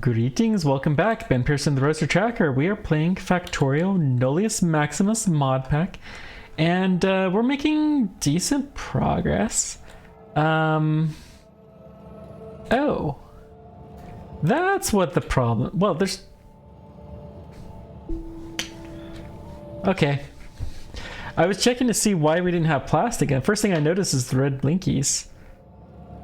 Greetings, welcome back. Ben Pearson, the Roaster Tracker. We are playing Factorio Nullius Maximus mod pack, and we're making decent progress. Oh, that's what the problem. Well, there's. Okay. I was checking to see why we didn't have plastic, and first thing I noticed is the red blinkies.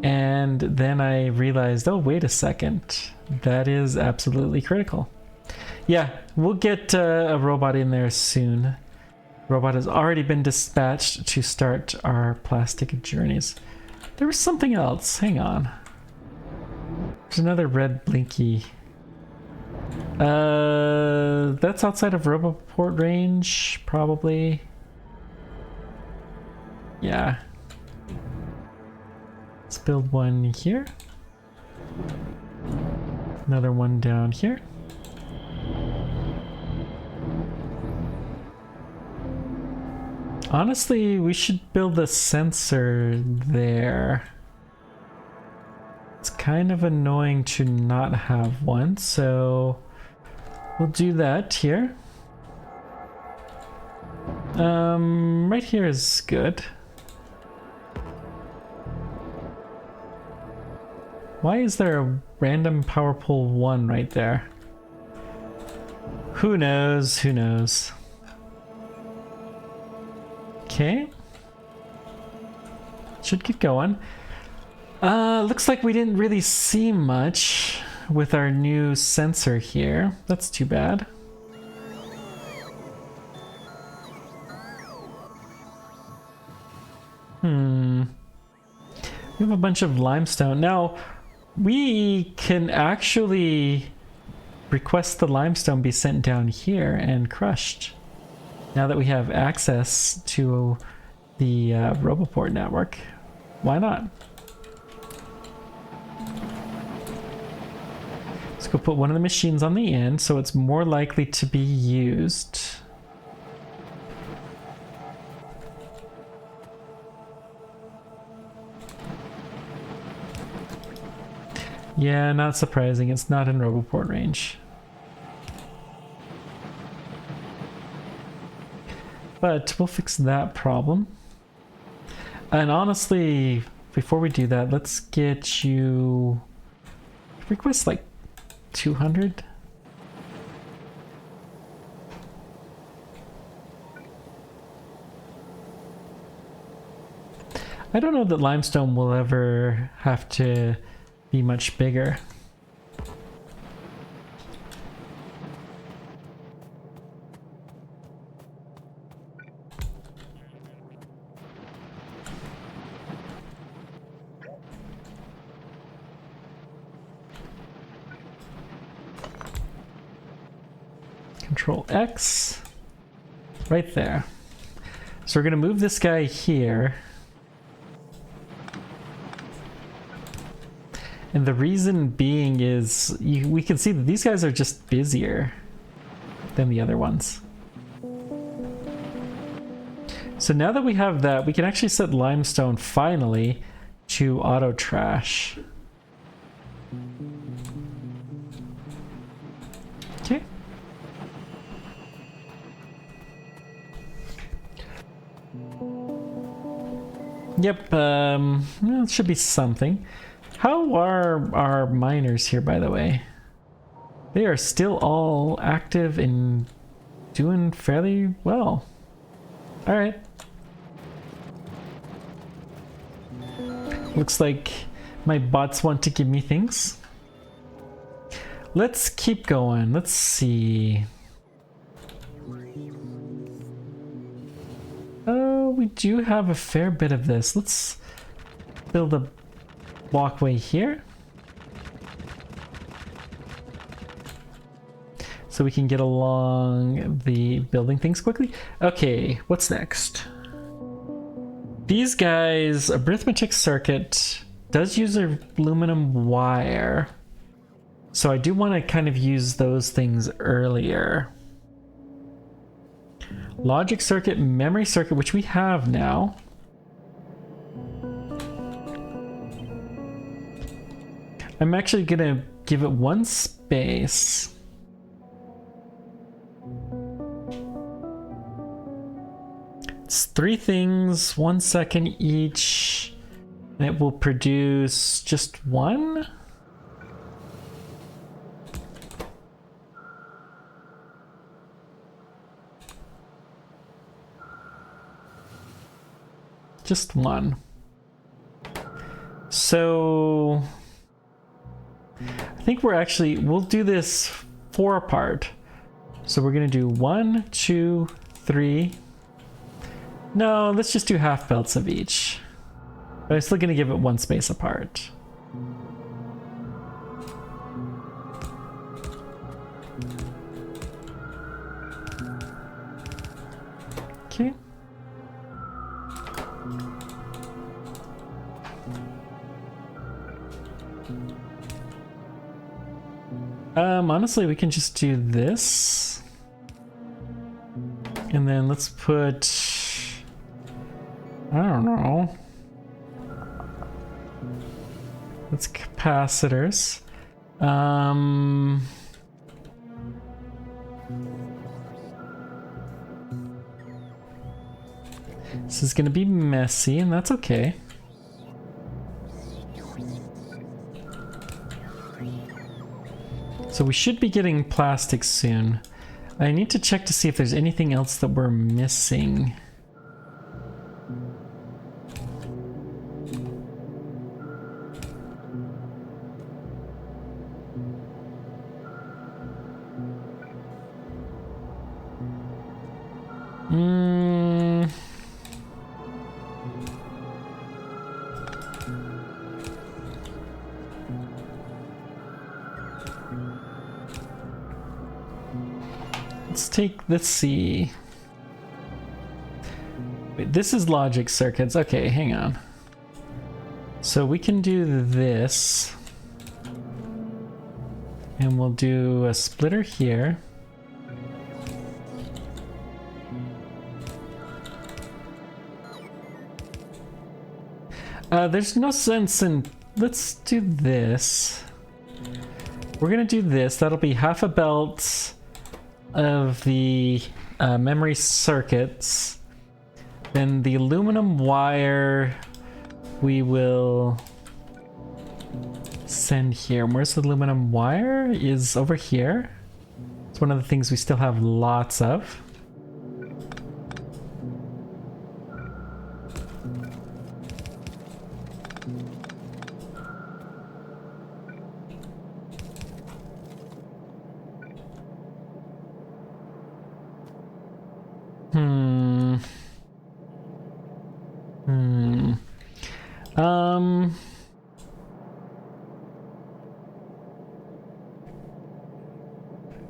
And then I realized, oh, wait a second. That is absolutely critical. Yeah, we'll get a robot in there soon. Robot has already been dispatched to start our plastic journeys. There was something else. Hang on. There's another red blinky. That's outside of Roboport range, probably. Yeah. Let's build one here. Another one down here. Honestly, we should build a sensor there. It's kind of annoying to not have one, so we'll do that here. Right here is good. Why is there a random power pole 1 right there? Who knows? Who knows? Okay. Should get going. Looks like we didn't really see much with our new sensor here. That's too bad. We have a bunch of limestone. Now, we can actually request the limestone be sent down here and crushed. Now that we have access to the Roboport network, why not? Let's go put one of the machines on the end so it's more likely to be used. Yeah, not surprising. It's not in Roboport range. But we'll fix that problem. And honestly, before we do that, let's get you... request like 200? I don't know that limestone will ever have to be much bigger. Control X, right there. So we're gonna move this guy here. And the reason being is we can see that these guys are just busier than the other ones. So now that we have that, we can actually set limestone finally to auto trash. Okay. Yep, well, it should be something. How are our miners here, by the way? They are still all active and doing fairly well. All right. Looks like my bots want to give me things. Let's keep going. Let's see. Oh, we do have a fair bit of this. Let's build a walkway here so we can get along the building things quickly. Okay, what's next? These guys, arithmetic circuit does use aluminum wire, so I do want to kind of use those things earlier. Logic circuit, memory circuit, which we have now. I'm actually gonna give it one space. It's 3 things, 1 second each, and it will produce just 1? Just 1. So I think we'll do this 4 apart. So we're gonna do 1, 2, 3. No, let's just do half belts of each. But I'm still gonna give it 1 space apart. Okay. Honestly, we can just do this. And then let's put, I don't know. Let's capacitors. This is gonna be messy, and that's okay. So we should be getting plastic soon. I need to check to see if there's anything else that we're missing. Let's see. Wait, this is logic circuits. Okay, hang on. So we can do this. And we'll do a splitter here. There's no sense in... Let's do this. We're gonna do this. That'll be half a belt of the memory circuits. Then the aluminum wire we will send here. Where's the aluminum wire? Is over here. It's one of the things we still have lots of.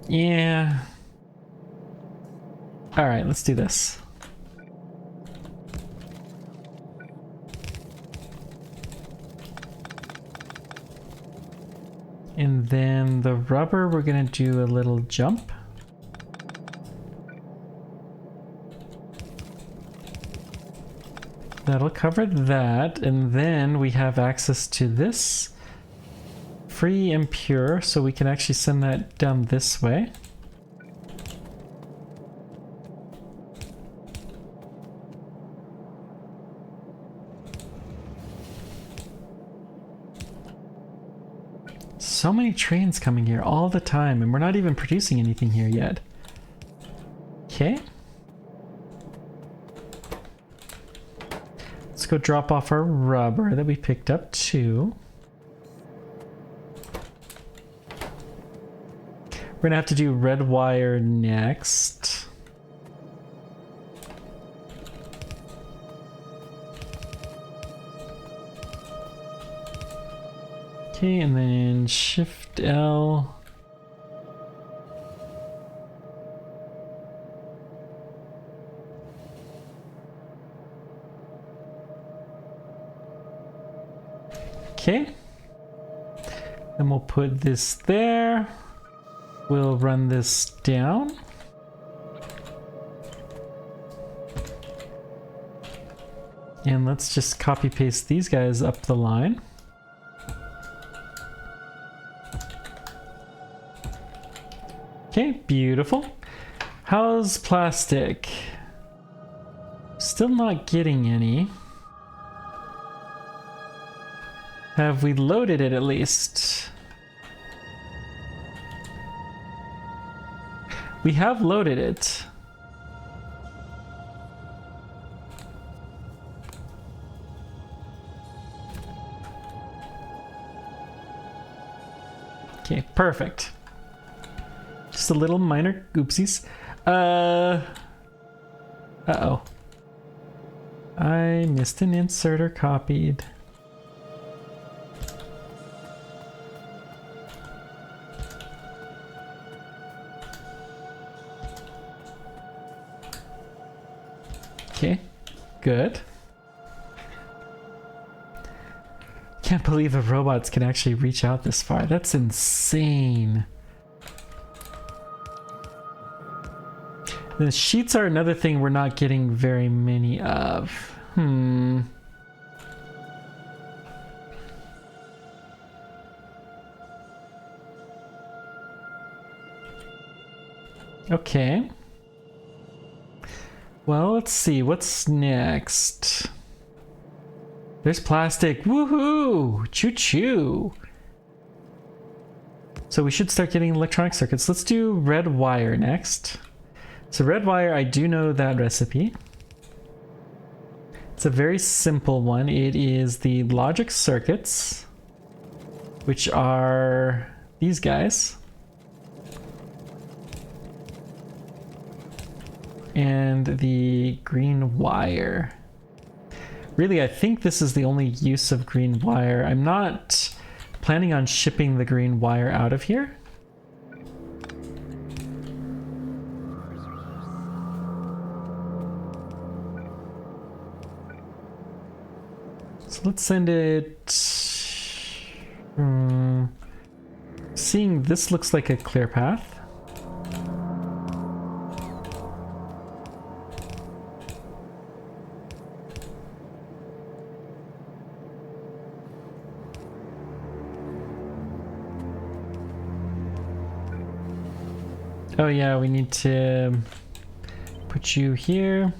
Yeah. All right, let's do this. And then the rubber, we're gonna do a little jump. That'll cover that, and then we have access to this free and pure, so we can actually send that down this way. So many trains coming here all the time, and we're not even producing anything here yet. Okay. Let's go drop off our rubber that we picked up too. We're gonna have to do red wire next. Okay, and then Shift L. Okay. Then we'll put this there. We'll run this down. And let's just copy paste these guys up the line. Okay, beautiful. How's plastic? Still not getting any. Have we loaded it at least? We have loaded it. Okay, perfect. Just a little minor oopsies. Uh-oh. I missed an insert or copied. Okay, good. Can't believe the robots can actually reach out this far. That's insane. The sheets are another thing we're not getting very many of. Okay. Well, let's see. What's next? There's plastic. Woohoo! Choo-choo! So we should start getting electronic circuits. Let's do red wire next. So red wire, I do know that recipe. It's a very simple one. It is the logic circuits, which are these guys. And the green wire. Really, I think this is the only use of green wire. I'm not planning on shipping the green wire out of here. So let's send it... seeing this looks like a clear path. Oh yeah, we need to put you here.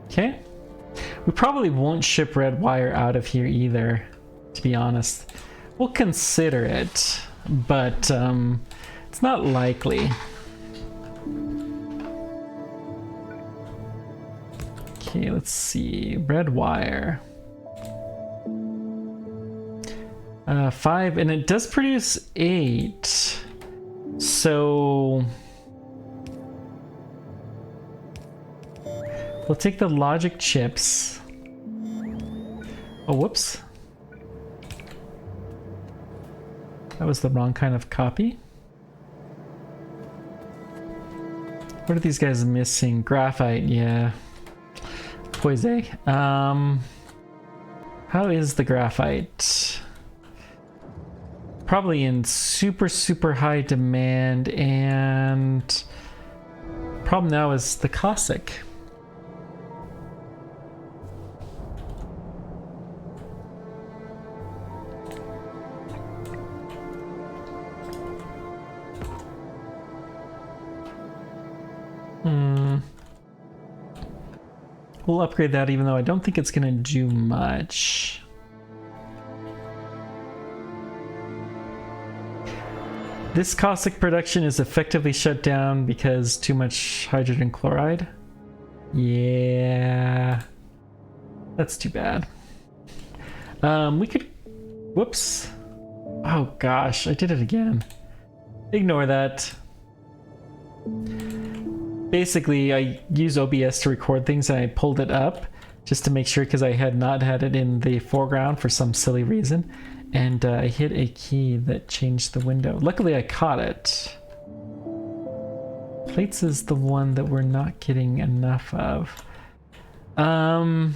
Okay. We probably won't ship red wire out of here either, to be honest. We'll consider it, but it's not likely. Okay, let's see. Red wire. 5, and it does produce 8. So we'll take the logic chips. Oh, whoops. That was the wrong kind of copy. What are these guys missing? Graphite, yeah. Poise. How is the graphite? Probably in super, super high demand, and problem now is the Cossack. We'll upgrade that, even though I don't think it's gonna do much. This caustic production is effectively shut down because too much hydrogen chloride. Yeah, that's too bad. We could, whoops. Oh gosh, I did it again. Ignore that. Basically, I use OBS to record things and I pulled it up just to make sure, because I had not had it in the foreground for some silly reason. And I hit a key that changed the window. Luckily, I caught it. Plates is the one that we're not getting enough of. We're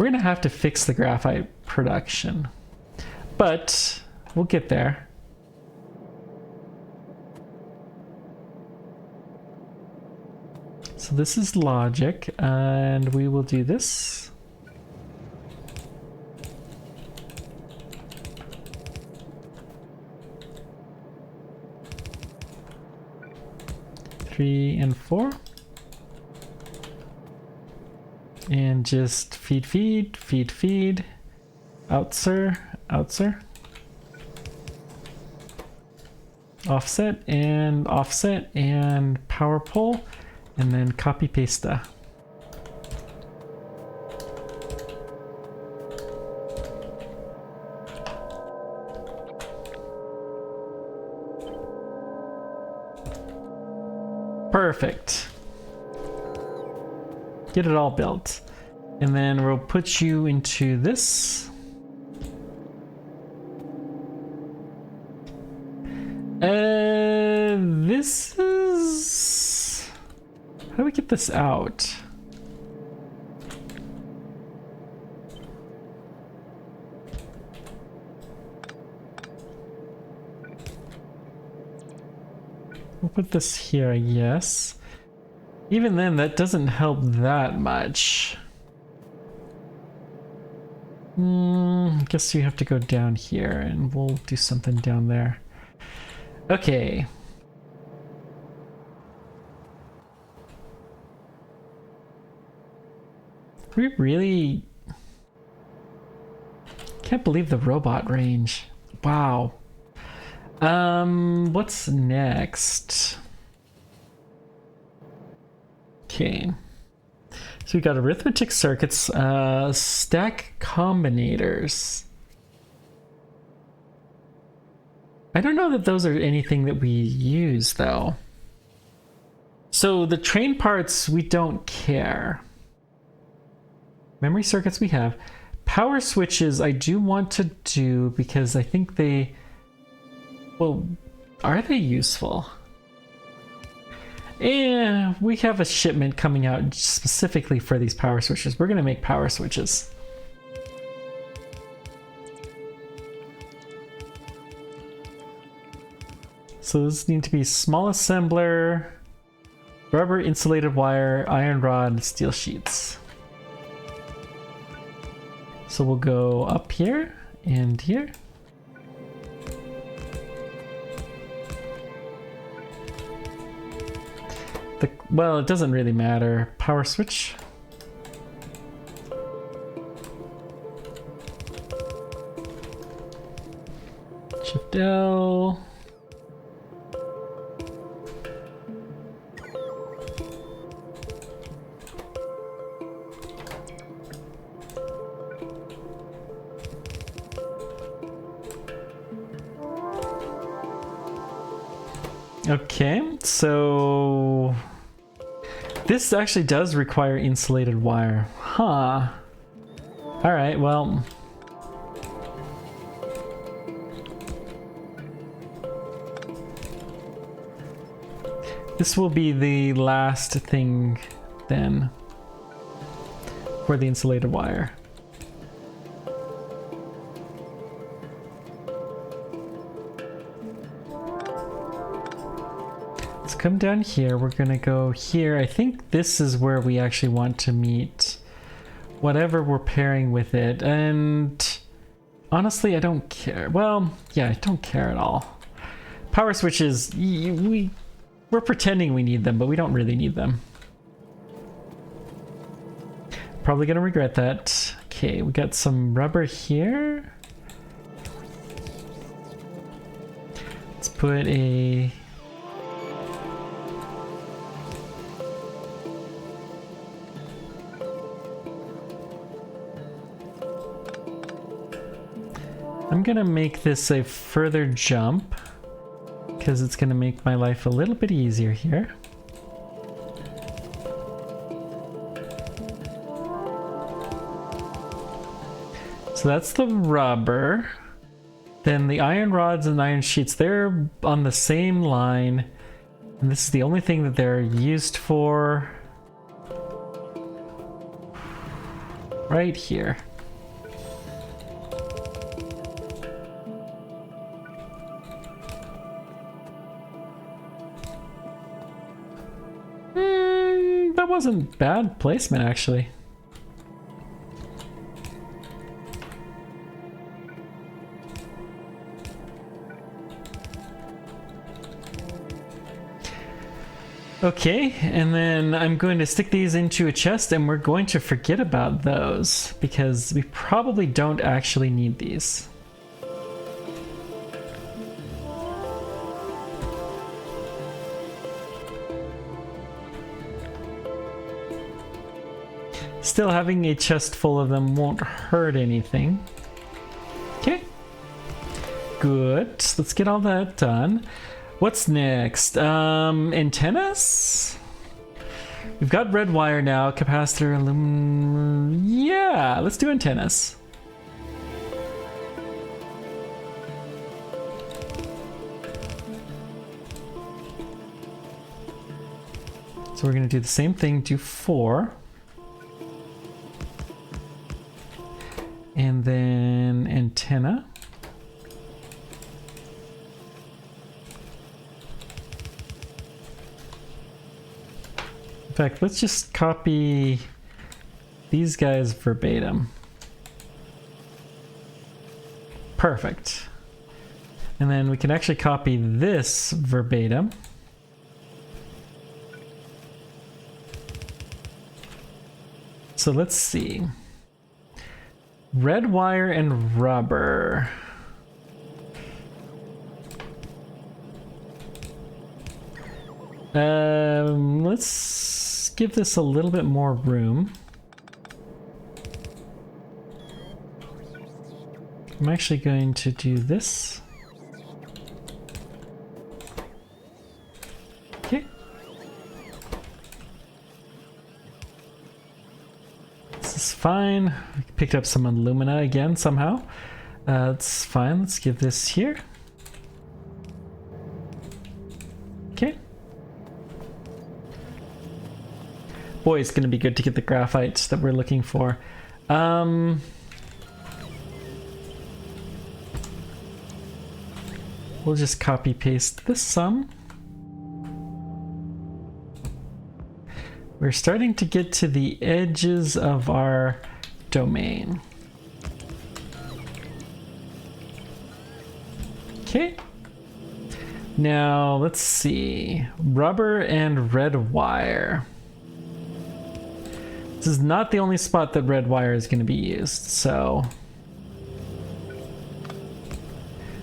gonna have to fix the graphite production, but we'll get there. So this is logic, and we will do this. Three and four. And just feed, feed, feed, feed. Out, sir. Out, sir. Offset and power pole, and then copy paste. Perfect. Get it all built. And then we'll put you into this. This is... How do we get this out? We'll put this here, yes. Even then, that doesn't help that much. I guess you have to go down here, and we'll do something down there. Okay. We really... Can't believe the robot range. Wow. What's next? Okay. So we got arithmetic circuits, stack combinators. I don't know that those are anything that we use though. So the train parts, we don't care. Memory circuits we have. Power switches I do want to do because I think they... Well, are they useful? Yeah, we have a shipment coming out specifically for these power switches. We're going to make power switches. So those need to be small assembler, rubber insulated wire, iron rod, steel sheets. So we'll go up here and here. Well, it doesn't really matter. Power switch. Shift L. Okay, so this actually does require insulated wire. Huh. Alright, well. This will be the last thing then for the insulated wire. Come down here, we're gonna go here. I think this is where we actually want to meet whatever we're pairing with it, and honestly I don't care. Well, yeah, I don't care at all. Power switches, we're pretending we need them, but we don't really need them. Probably gonna regret that. Okay, we got some rubber here. Let's put a... I'm gonna make this a further jump because it's gonna make my life a little bit easier here. So that's the rubber. Then the iron rods and iron sheets, they're on the same line. And this is the only thing that they're used for. Right here. that wasn't bad placement, actually. Okay, and then I'm going to stick these into a chest and we're going to forget about those because we probably don't actually need these. Still, having a chest full of them won't hurt anything. Okay. Good. Let's get all that done. What's next? Antennas? We've got red wire now. Capacitor, aluminum. Yeah, let's do antennas. So we're going to do the same thing, do 4. And then antenna. In fact, let's just copy these guys verbatim. Perfect. And then we can actually copy this verbatim. So let's see. Red wire and rubber. Let's give this a little bit more room. I'm actually going to do this. Okay. This is fine. We picked up some alumina again somehow. That's fine. Let's give this here. Okay. Boy, it's going to be good to get the graphite that we're looking for. We'll just copy paste this some. We're starting to get to the edges of our domain. Okay. Now let's see. Rubber and red wire. This is not the only spot that red wire is going to be used, so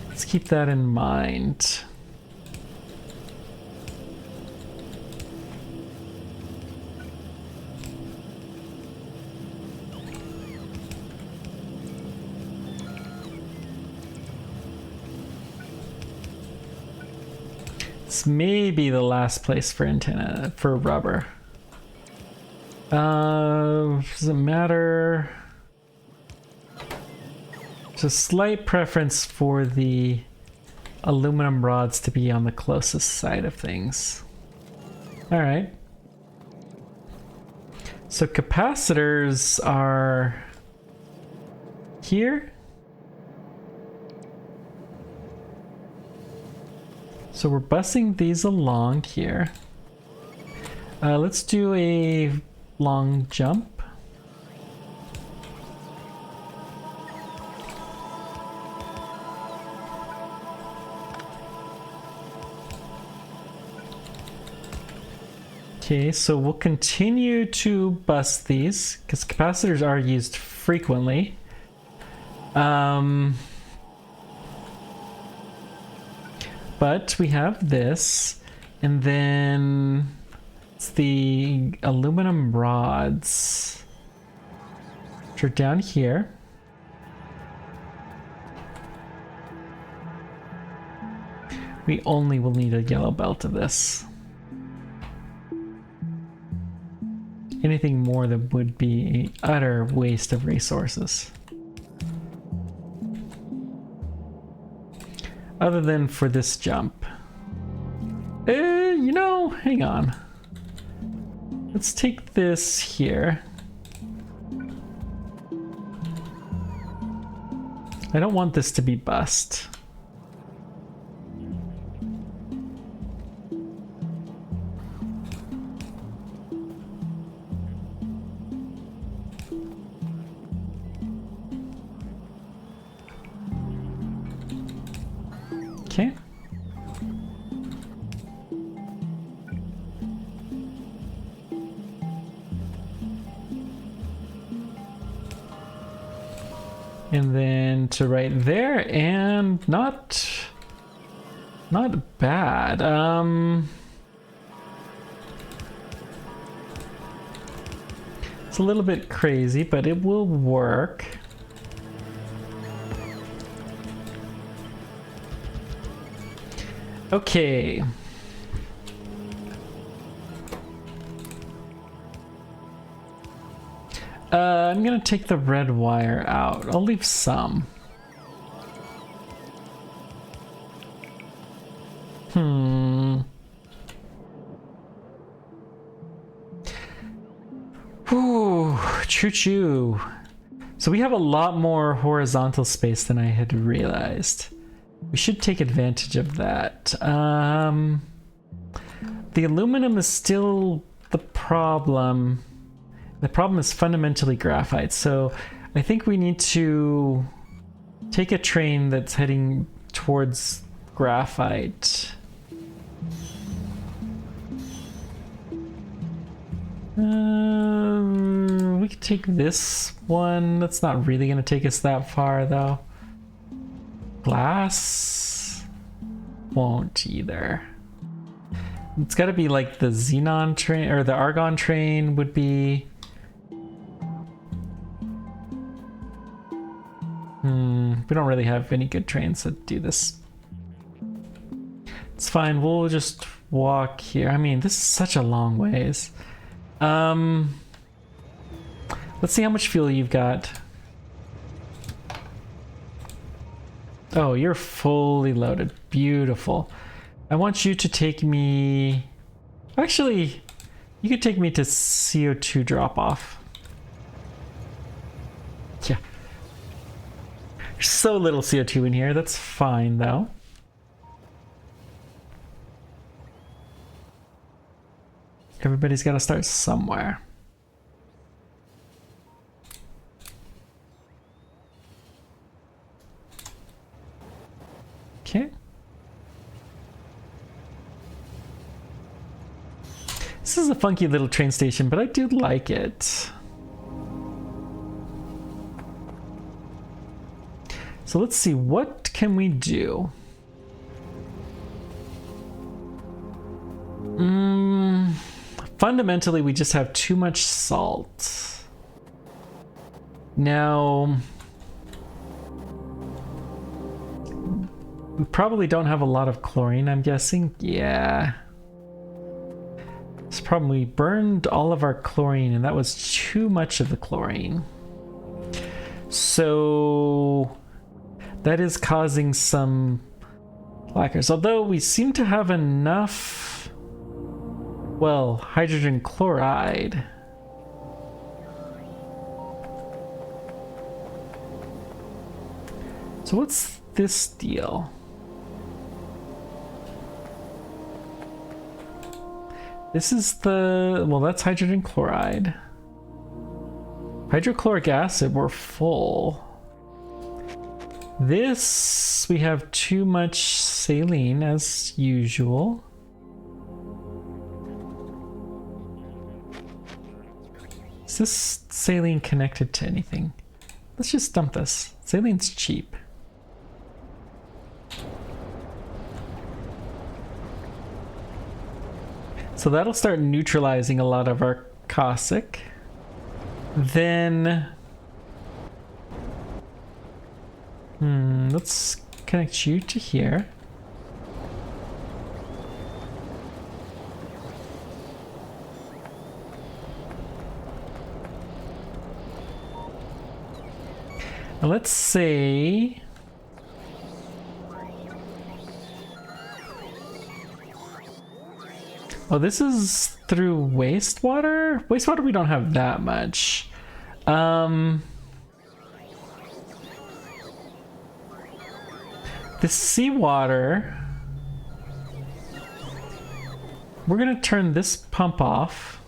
let's keep that in mind. This may be the last place for antenna for rubber. Does it matter? There's a slight preference for the aluminum rods to be on the closest side of things. All right. So capacitors are here. So we're busing these along here. Let's do a long jump. Okay, so we'll continue to bus these because capacitors are used frequently. But we have this, and then it's the aluminum rods, which are down here. We only will need a yellow belt of this. Anything more that would be an utter waste of resources. Other than for this jump. You know, hang on. Let's take this here. I don't want this to be bust. Okay. And then to right there, and not bad. It's a little bit crazy, but it will work. Okay. I'm gonna take the red wire out. I'll leave some. Whew, choo-choo. So we have a lot more horizontal space than I had realized. We should take advantage of that. The aluminum is still the problem. The problem is fundamentally graphite, so I think we need to take a train that's heading towards graphite. We could take this one. That's not really going to take us that far, though. Glass won't either. It's got to be like the xenon train, or the argon train would be. We don't really have any good trains that do this. It's fine, we'll just walk here. I mean, this is such a long ways. Let's see how much fuel you've got. Oh, you're fully loaded. Beautiful. I want you to take me... Actually, you could take me to CO2 drop-off. Yeah. There's so little CO2 in here. That's fine, though. Everybody's got to start somewhere. Okay. This is a funky little train station, but I do like it. So let's see, what can we do? Fundamentally, we just have too much salt. Now, we probably don't have a lot of chlorine, I'm guessing. Yeah. It's probably burned all of our chlorine, and that was too much of the chlorine. So that is causing some lacquers. Although we seem to have enough, well, hydrogen chloride. So what's this deal? This is the, well, that's hydrogen chloride. Hydrochloric acid, we're full. This, we have too much saline as usual. Is this saline connected to anything? Let's just dump this. Saline's cheap. So that'll start neutralizing a lot of our caustic. Then, let's connect you to here. Now let's say oh, this is through wastewater? Wastewater, we don't have that much. The seawater, we're gonna turn this pump off.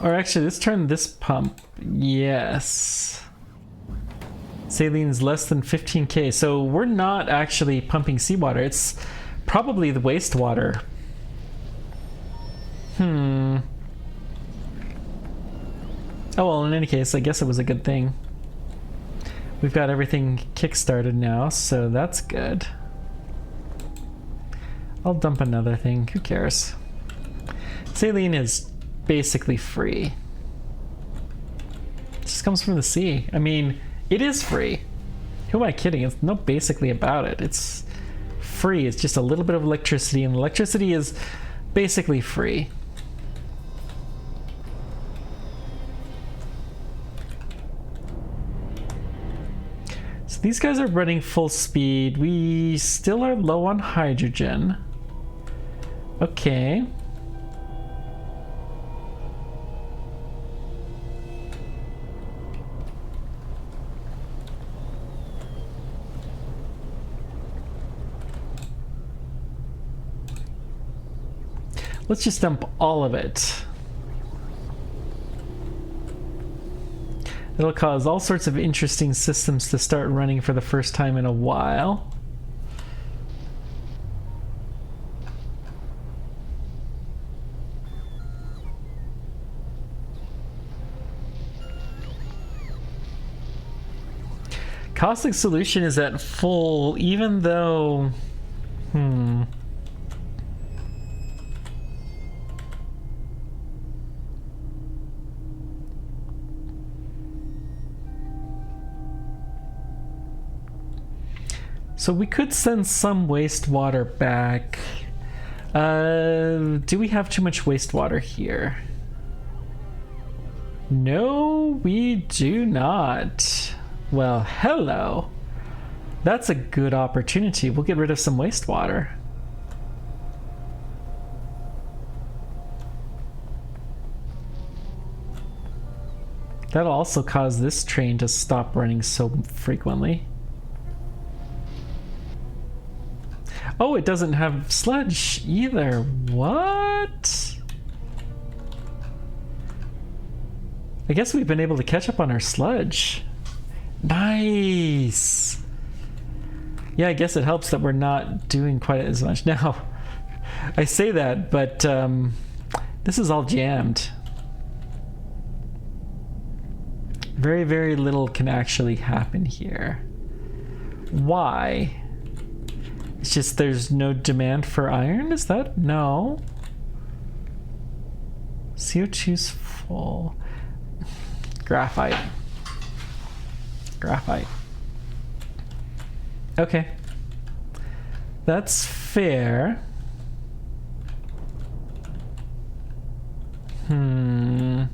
Or actually, let's turn this pump. Yes. Saline is less than 15k. So we're not actually pumping seawater. It's probably the wastewater. Oh, well, in any case, I guess it was a good thing. We've got everything kick-started now, so that's good. I'll dump another thing. Who cares? Saline is basically free. It just comes from the sea. I mean, it is free. Who am I kidding? It's not basically about it. It's free. It's just a little bit of electricity, and electricity is basically free. So these guys are running full speed. We still are low on hydrogen. Okay. Let's just dump all of it. It'll cause all sorts of interesting systems to start running for the first time in a while. Caustic solution is at full, even though... So we could send some wastewater back. Do we have too much wastewater here? No, we do not. Well, hello. That's a good opportunity. We'll get rid of some wastewater. That'll also cause this train to stop running so frequently. Oh, it doesn't have sludge either. What? I guess we've been able to catch up on our sludge. Nice. Yeah, I guess it helps that we're not doing quite as much. Now, I say that, but this is all jammed. Very, very little can actually happen here. Why? It's just there's no demand for iron? Is that? No. CO2's full. Graphite. Graphite. Okay. That's fair. And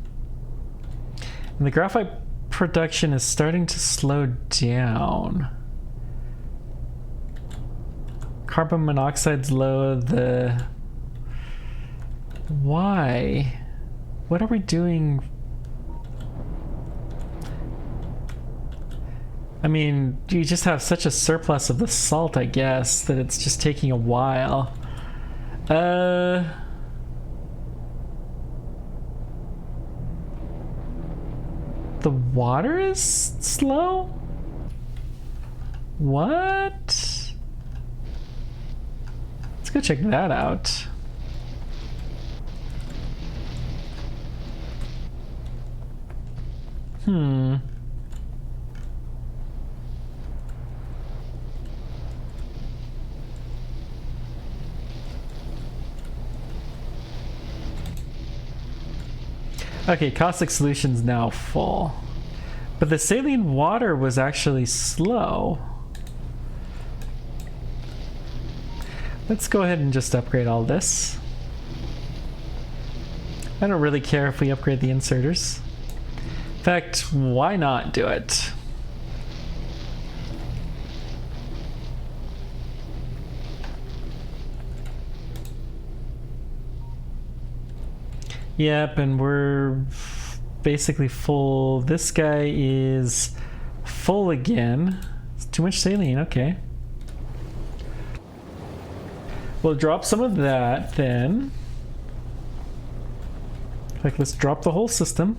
the graphite production is starting to slow down. Carbon monoxide's low. Why? What are we doing? I mean, you just have such a surplus of the salt, I guess, that it's just taking a while. The water is slow? What? Let's go check that out. Okay, caustic solution's now full. But the saline water was actually slow. Let's go ahead and just upgrade all this. I don't really care if we upgrade the inserters. In fact, why not do it? Yep, and we're basically full. This guy is full again. It's too much saline, okay. We'll drop some of that then. Like, let's drop the whole system.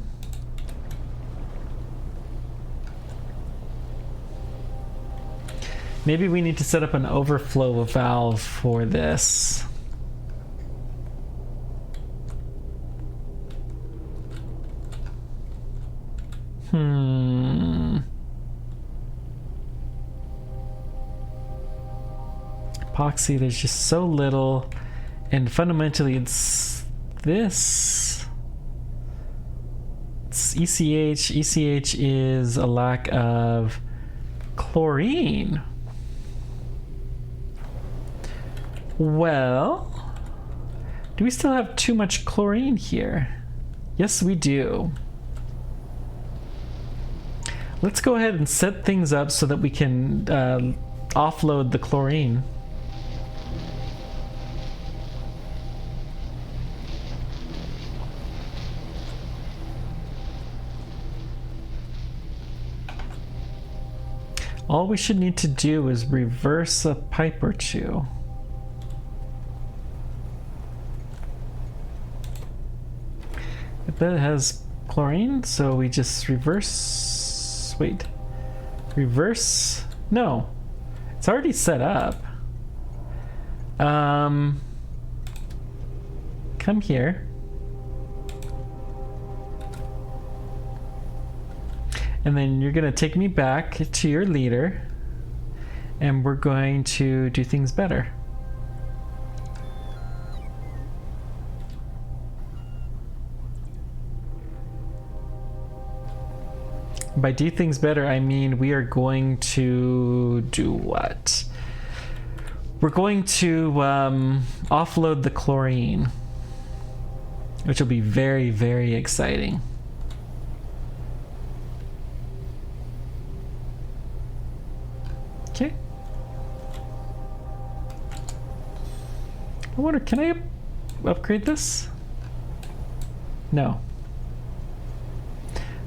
Maybe we need to set up an overflow valve for this. Epoxy, there's just so little, and fundamentally it's this. It's ECH. ECH is a lack of chlorine. Well, do we still have too much chlorine here? Yes, we do. Let's go ahead and set things up so that we can offload the chlorine. All we should need to do is reverse a pipe or two. I bet it has chlorine, so we just reverse. Wait. Reverse? No. It's already set up. Come here. And then you're going to take me back to your leader, and we're going to do things better. By do things better, I mean we are going to do what? We're going to offload the chlorine, which will be very, very exciting. Okay. I wonder, can I upgrade this? No.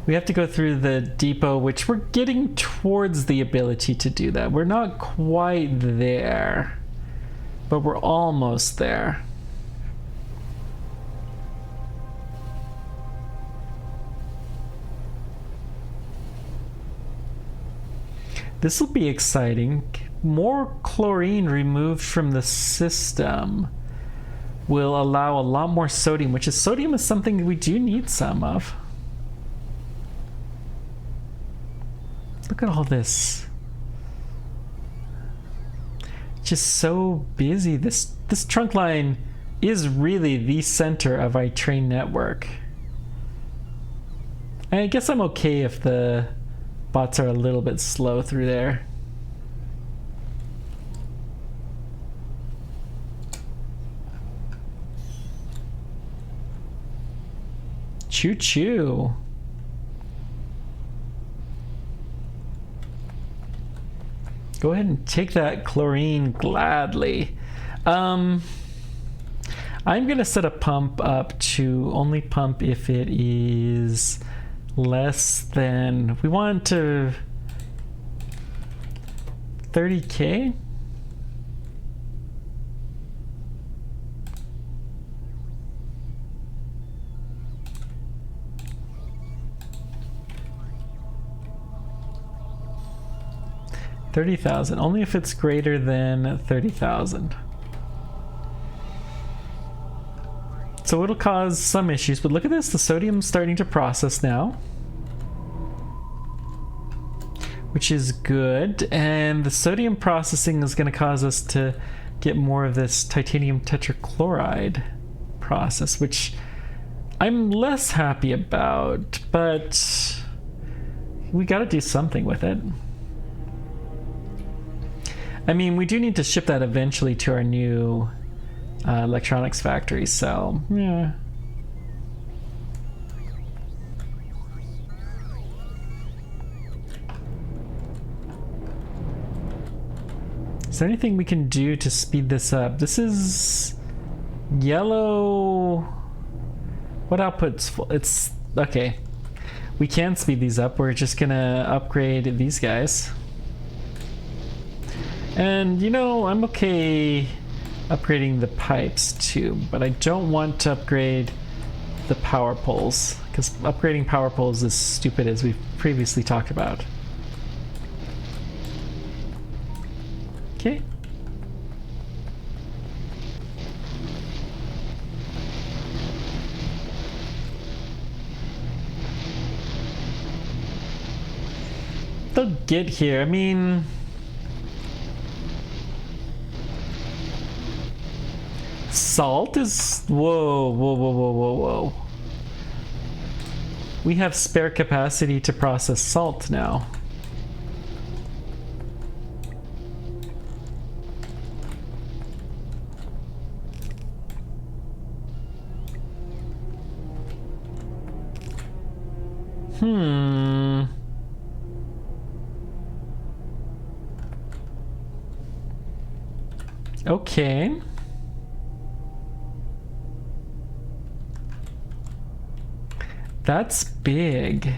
We have to go through the depot, which we're getting towards the ability to do that. We're not quite there, but we're almost there. This will be exciting. More chlorine removed from the system will allow a lot more sodium, which is something we do need some of. Look at all this. Just so busy. This trunk line is really the center of our train network. And I guess I'm okay if the bots are a little bit slow through there. Choo-choo. Go ahead and take that chlorine gladly. I'm gonna set a pump up to only pump if it is less than, we want to 30K. $30,000, only if it's greater than 30,000. So it'll cause some issues, but look at this, the sodium's starting to process now, which is good, and the sodium processing is going to cause us to get more of this titanium tetrachloride process, which I'm less happy about, but we got to do something with it. I mean, we do need to ship that eventually to our new electronics factory, so yeah. Is there anything we can do to speed this up? This is yellow. What output's full? It's okay. We can speed these up. We're just gonna upgrade these guys. And you know, I'm okay upgrading the pipes too, but I don't want to upgrade the power poles, because upgrading power poles is stupid, as we've previously talked about. Okay. They'll get here. I mean, salt is... Whoa, whoa, whoa, whoa, whoa, whoa. We have spare capacity to process salt now. Okay. That's big.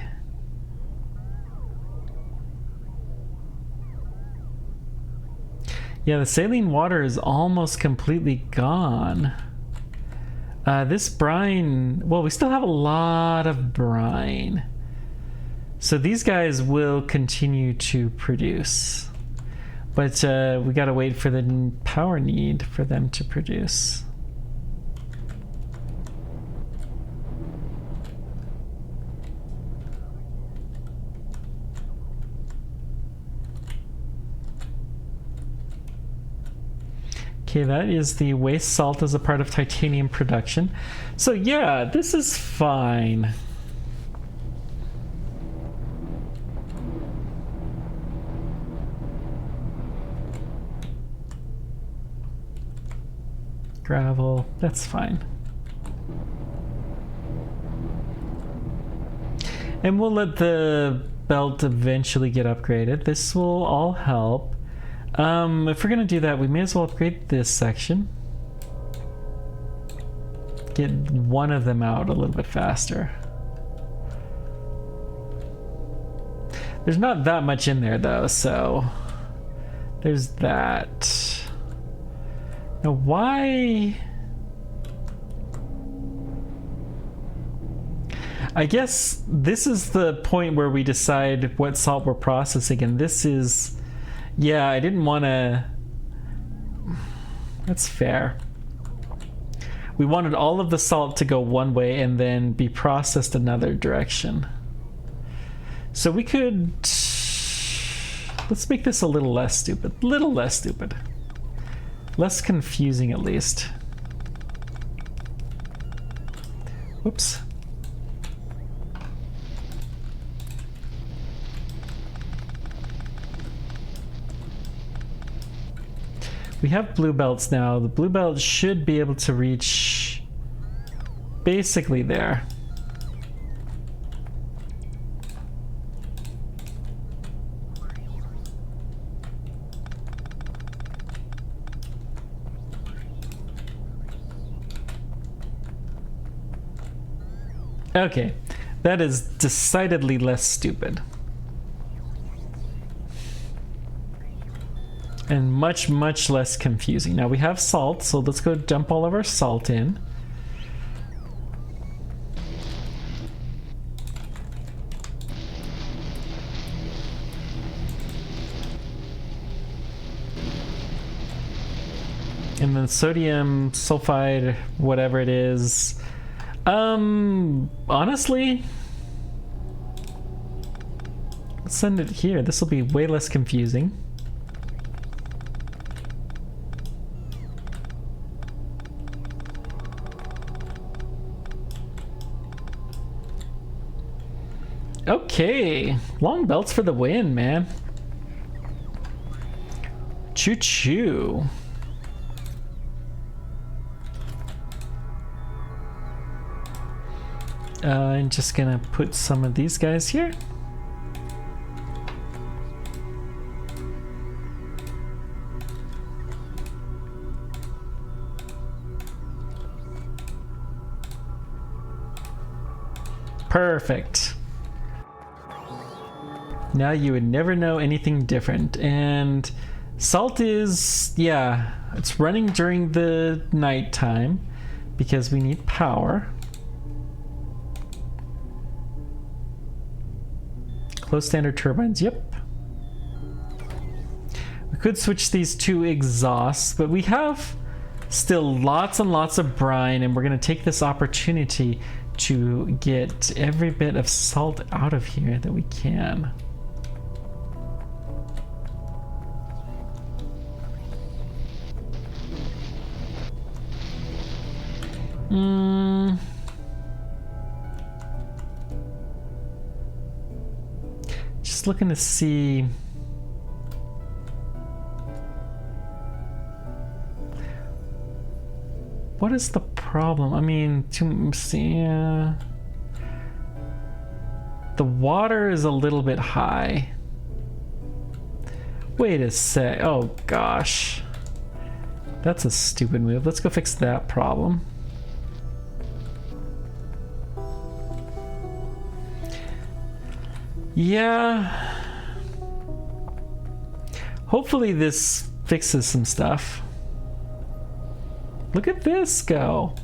Yeah, the saline water is almost completely gone. This brine, well, we still have a lot of brine. So these guys will continue to produce. But we gotta wait for the power need for them to produce. Okay, that is the waste salt as a part of titanium production. So yeah, this is fine. Gravel, that's fine. And we'll let the belt eventually get upgraded. This will all help. If we're gonna do that, we may as well upgrade this section. Get one of them out a little bit faster. There's not that much in there though, so there's that. Now why? I guess this is the point where we decide what salt we're processing, and this is... Yeah, I didn't want to... That's fair. We wanted all of the salt to go one way and then be processed another direction. So we could... Let's make this a little less stupid. Little less stupid. Less confusing, at least. Whoops. We have blue belts now. The blue belt should be able to reach basically there. Okay, that is decidedly less stupid. And much, much less confusing. Now we have salt, so let's go dump all of our salt in. And then sodium sulfide, whatever it is. Honestly, let's send it here. This will be way less confusing. Okay, long belts for the win, man. Choo-choo. I'm just gonna put some of these guys here. Perfect. Now you would never know anything different. And salt is, yeah, it's running during the night time because we need power. Close standard turbines, yep. We could switch these to exhausts, but we have still lots and lots of brine, and we're going to take this opportunity to get every bit of salt out of here that we can. Just looking to see. What is the problem? I mean, the water is a little bit high. Wait a sec. Oh gosh. That's a stupid move. Let's go fix that problem. Yeah. Hopefully this fixes some stuff. Look at this go.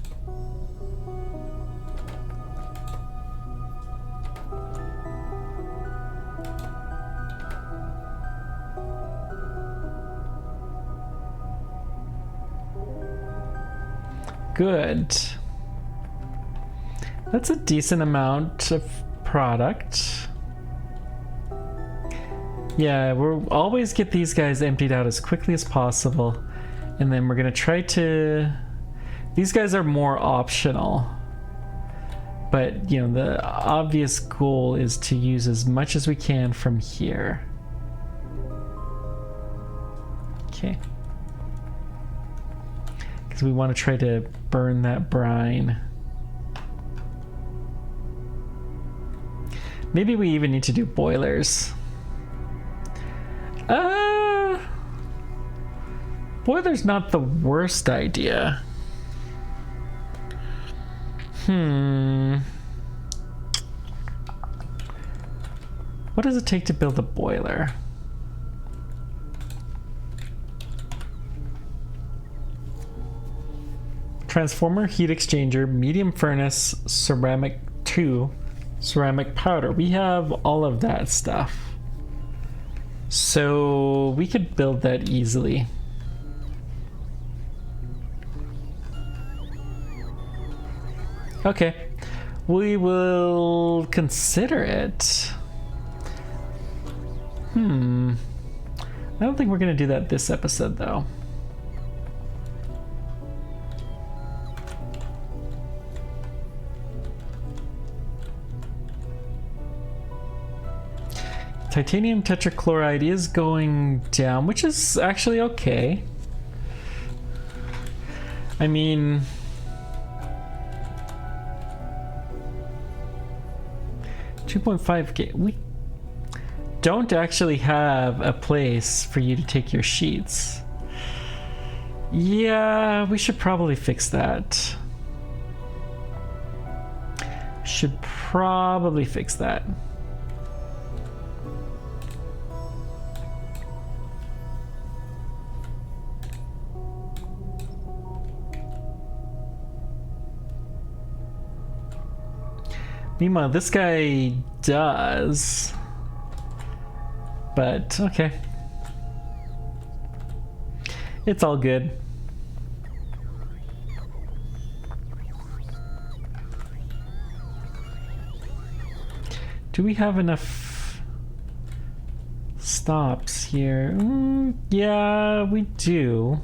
Good. That's a decent amount of product. Yeah, we'll always get these guys emptied out as quickly as possible. And then we're gonna try to... These guys are more optional. But, you know, the obvious goal is to use as much as we can from here. Okay. Because we want to try to burn that brine. Maybe we even need to do boilers. Boiler's not the worst idea. What does it take to build a boiler? Transformer, heat exchanger, medium furnace, ceramic 2, ceramic powder. We have all of that stuff. So we could build that easily. Okay, we will consider it. I don't think we're gonna do that this episode though. Titanium tetrachloride is going down, which is actually okay. I mean, $2.5K. We don't actually have a place for you to take your sheets. Yeah, we should probably fix that. Should probably fix that. Meanwhile, this guy does. But, okay. It's all good. Do we have enough stops here? Yeah, we do.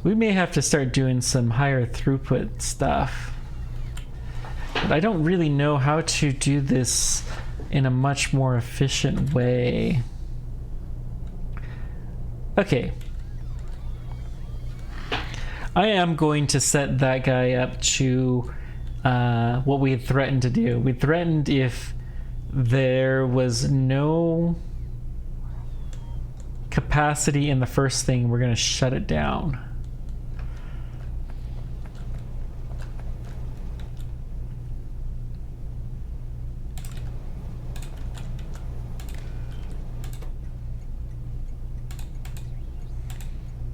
We may have to start doing some higher throughput stuff. But I don't really know how to do this in a much more efficient way. Okay. I am going to set that guy up to what we had threatened to do. We threatened if there was no capacity in the first thing, we're going to shut it down.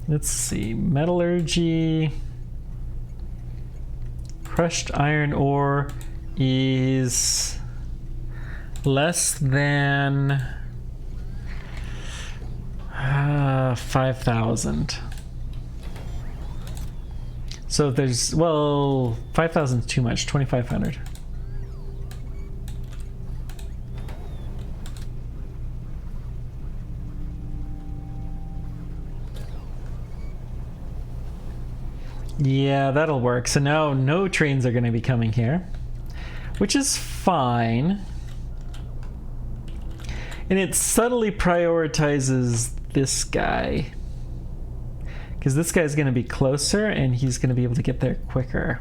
Let's see, metallurgy, crushed iron ore is less than 5,000. So there's, well, 5,000 is too much, 2,500. Yeah, that'll work. So now no trains are going to be coming here, which is fine. And it subtly prioritizes this guy, because this guy's going to be closer and he's going to be able to get there quicker.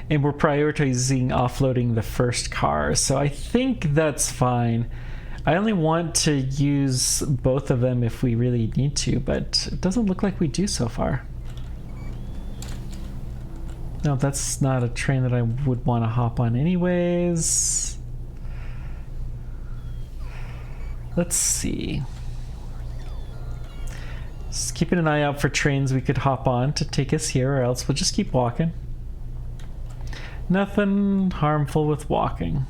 And we're prioritizing offloading the first car, so I think that's fine. I only want to use both of them if we really need to, but it doesn't look like we do so far. No, that's not a train that I would want to hop on anyways. Let's see. Just keeping an eye out for trains we could hop on to take us here, or else we'll just keep walking. Nothing harmful with walking.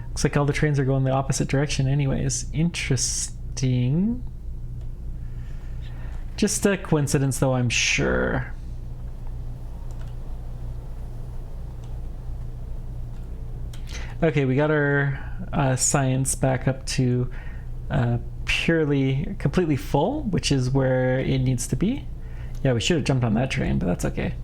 Looks like all the trains are going the opposite direction anyways. Interesting. Just a coincidence though, I'm sure. Okay, we got our science back up to completely full, which is where it needs to be. Yeah, we should have jumped on that train, but that's okay.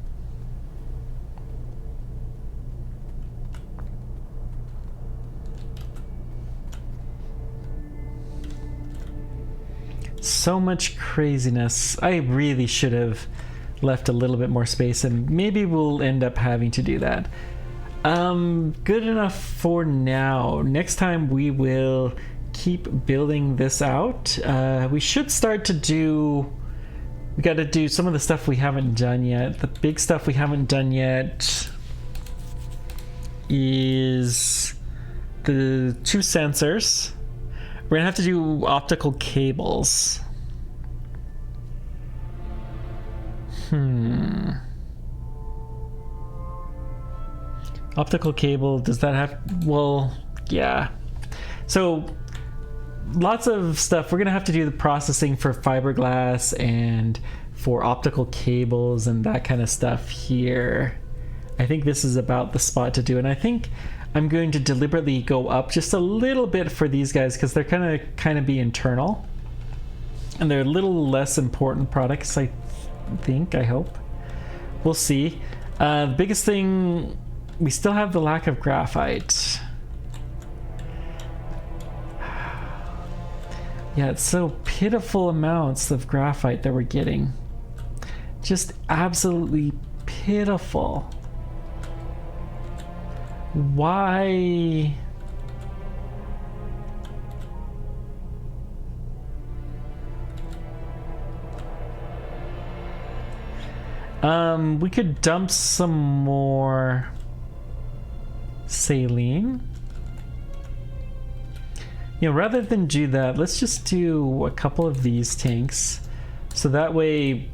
So much craziness. I really should have left a little bit more space, and maybe we'll end up having to do that. Good enough for now. Next time we will keep building this out. We should start to do... We got to do some of the stuff we haven't done yet. The big stuff we haven't done yet is the 2 sensors. We're gonna have to do optical cables. Optical cable, does that have... Well, yeah. So, lots of stuff. We're gonna have to do the processing for fiberglass and for optical cables and that kind of stuff here. I think this is about the spot to do, and I think I'm going to deliberately go up just a little bit for these guys because they're kind of be internal, and they're a little less important products. I think. I hope. We'll see. The biggest thing, we still have the lack of graphite. Yeah, it's so pitiful amounts of graphite that we're getting. Just absolutely pitiful. Why? We could dump some more saline. You know, rather than do that, let's just do a couple of these tanks. So that way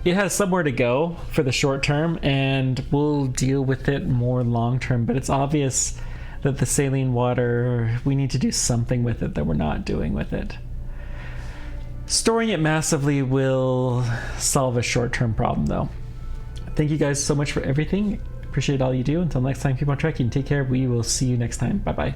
it has somewhere to go for the short term, and we'll deal with it more long term. But it's obvious that the saline water, we need to do something with it that we're not doing with it. Storing it massively will solve a short-term problem though. Thank you guys so much for everything. Appreciate all you do. Until next time, keep on trekking. Take care. We will see you next time. Bye-bye.